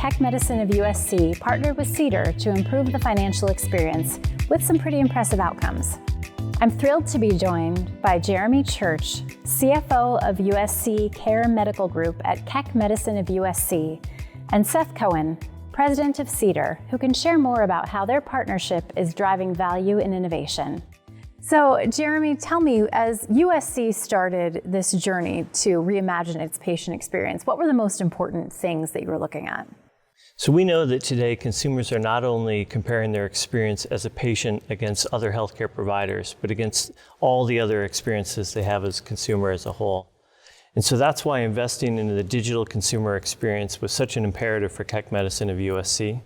Keck Medicine of USC partnered with Cedar to improve the financial experience with some pretty impressive outcomes. I'm thrilled to be joined by Jeremy Church, CFO of USC Care Medical Group at Keck Medicine of USC, and Seth Cohen, President of Cedar, who can share more about how their partnership is driving value and innovation. So, Jeremy, tell me, as USC started this journey to reimagine its patient experience, what were the most important things that you were looking at? So we know that today consumers are not only comparing their experience as a patient against other healthcare providers, but against all the other experiences they have as a consumer as a whole. And so that's why investing in the digital consumer experience was such an imperative for Keck Medicine of USC.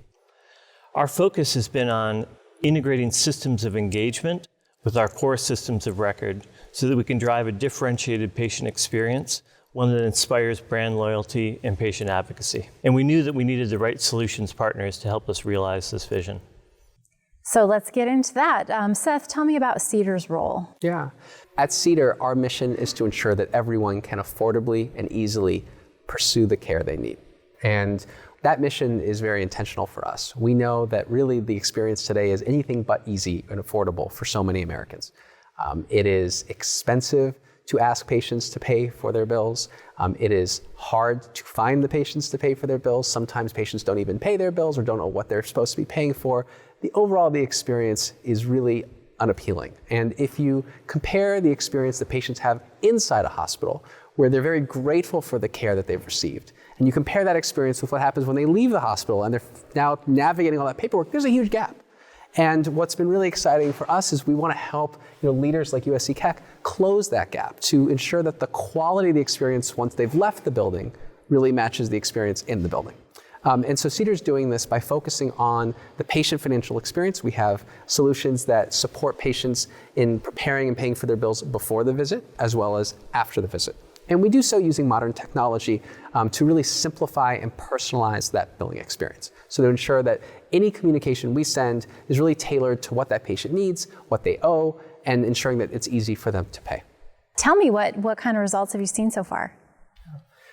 Our focus has been on integrating systems of engagement with our core systems of record so that we can drive a differentiated patient experience, one that inspires brand loyalty and patient advocacy. And we knew that we needed the right solutions partners to help us realize this vision. So let's get into that. Seth, tell me about Cedar's role. Yeah. At Cedar, our mission is to ensure that everyone can affordably and easily pursue the care they need. And that mission is very intentional for us. We know that really the experience today is anything but easy and affordable for so many Americans. It is expensive to ask patients to pay for their bills. It is hard to find the patients to pay for their bills. Sometimes patients don't even pay their bills or don't know what they're supposed to be paying for. The experience is really unappealing. And if you compare the experience that patients have inside a hospital, where they're very grateful for the care that they've received, and you compare that experience with what happens when they leave the hospital and they're now navigating all that paperwork, there's a huge gap. And what's been really exciting for us is we want to help leaders like USC Keck close that gap to ensure that the quality of the experience once they've left the building really matches the experience in the building. And so Cedar's doing this by focusing on the patient financial experience. We have solutions that support patients in preparing and paying for their bills before the visit as well as after the visit. And we do so using modern technology to really simplify and personalize that billing experience. So to ensure that any communication we send is really tailored to what that patient needs, what they owe, and ensuring that it's easy for them to pay. Tell me, what kind of results have you seen so far?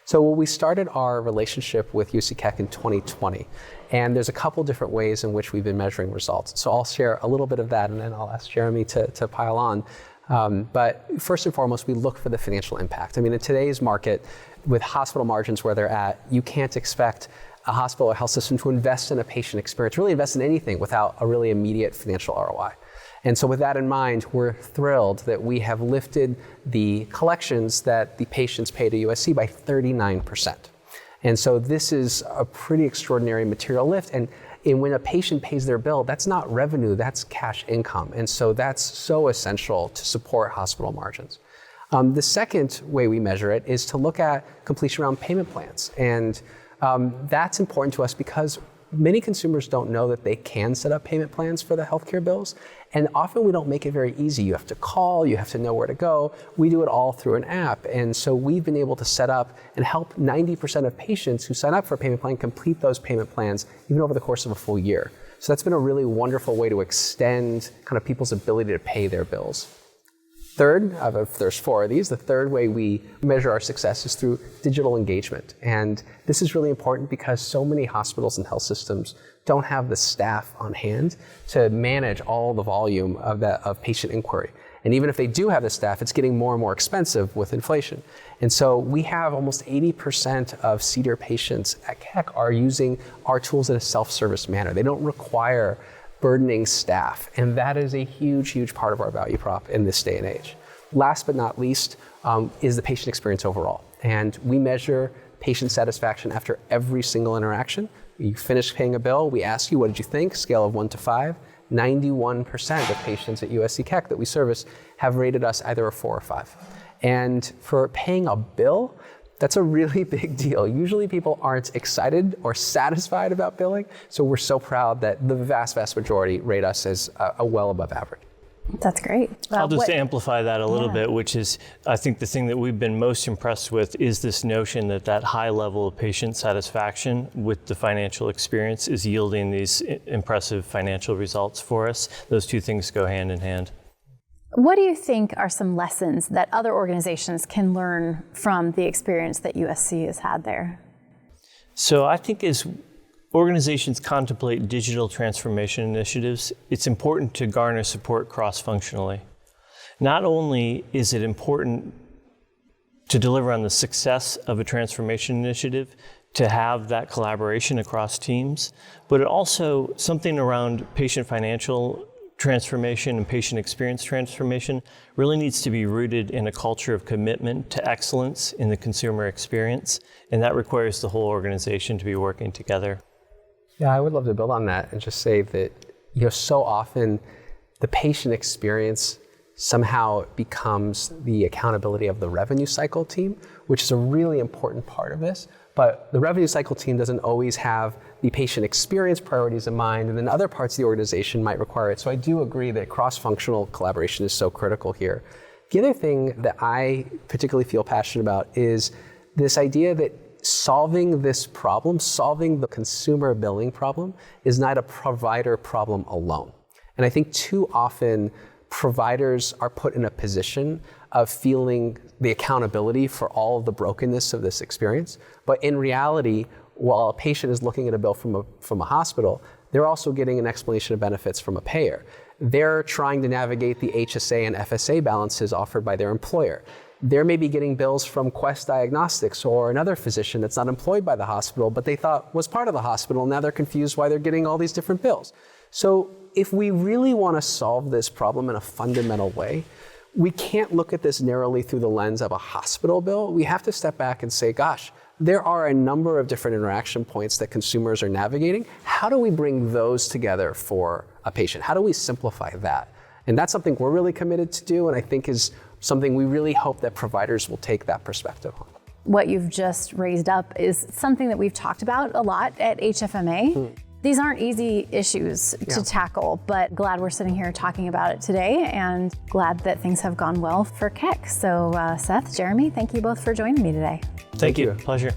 So we started our relationship with UC Keck in 2020, and there's a couple different ways in which we've been measuring results. So I'll share a little bit of that, and then I'll ask Jeremy to pile on. But first and foremost, we look for the financial impact. I mean, in today's market, with hospital margins where they're at, you can't expect a hospital or health system to invest in a patient experience, really invest in anything without a really immediate financial ROI. And so with that in mind, we're thrilled that we have lifted the collections that the patients pay to USC by 39%. And so this is a pretty extraordinary material lift. And when a patient pays their bill, that's not revenue, that's cash income. And so that's so essential to support hospital margins. The second way we measure it is to look at completion around payment plans. And that's important to us because many consumers don't know that they can set up payment plans for the healthcare bills. And often we don't make it very easy. You have to call, you have to know where to go. We do it all through an app. And so we've been able to set up and help 90% of patients who sign up for a payment plan complete those payment plans even over the course of a full year. So that's been a really wonderful way to extend kind of people's ability to pay their bills. Third, there's four of these, the third way we measure our success is through digital engagement. And this is really important because so many hospitals and health systems don't have the staff on hand to manage all the volume of patient inquiry. And even if they do have the staff, it's getting more and more expensive with inflation. And so we have almost 80% of Cedar patients at Keck are using our tools in a self-service manner. They don't require burdening staff, and that is a huge, huge part of our value prop in this day and age. Last but not least is the patient experience overall. And we measure patient satisfaction after every single interaction. You finish paying a bill, we ask you, what did you think? Scale of 1 to 5. 91% of patients at USC Keck that we service have rated us either a 4 or 5. And for paying a bill, that's a really big deal. Usually people aren't excited or satisfied about billing, so we're so proud that the vast, vast majority rate us as a well above average. That's great. I'll just amplify that a little bit, which is, I think the thing that we've been most impressed with is this notion that high level of patient satisfaction with the financial experience is yielding these impressive financial results for us. Those two things go hand in hand. What do you think are some lessons that other organizations can learn from the experience that USC has had there? So I think as organizations contemplate digital transformation initiatives, it's important to garner support cross-functionally. Not only is it important to deliver on the success of a transformation initiative, to have that collaboration across teams, but it also something around patient financial transformation and patient experience transformation really needs to be rooted in a culture of commitment to excellence in the consumer experience, and that requires the whole organization to be working together. Yeah, I would love to build on that and just say that, so often the patient experience somehow becomes the accountability of the revenue cycle team, which is a really important part of this. But the revenue cycle team doesn't always have the patient experience priorities in mind, and then other parts of the organization might require it. So I do agree that cross-functional collaboration is so critical here. The other thing that I particularly feel passionate about is this idea that solving this problem, solving the consumer billing problem, is not a provider problem alone. And I think too often providers are put in a position of feeling the accountability for all of the brokenness of this experience. But in reality, while a patient is looking at a bill from a hospital, they're also getting an explanation of benefits from a payer. They're trying to navigate the HSA and FSA balances offered by their employer. They're maybe getting bills from Quest Diagnostics or another physician that's not employed by the hospital, but they thought was part of the hospital, and now they're confused why they're getting all these different bills. So if we really want to solve this problem in a fundamental way, we can't look at this narrowly through the lens of a hospital bill. We have to step back and say, gosh, there are a number of different interaction points that consumers are navigating. How do we bring those together for a patient? How do we simplify that? And that's something we're really committed to do, and I think is something we really hope that providers will take that perspective on. What you've just raised up is something that we've talked about a lot at HFMA. These aren't easy issues to tackle, but glad we're sitting here talking about it today, and glad that things have gone well for Keck. So Seth, Jeremy, thank you both for joining me today. Thank you. Pleasure.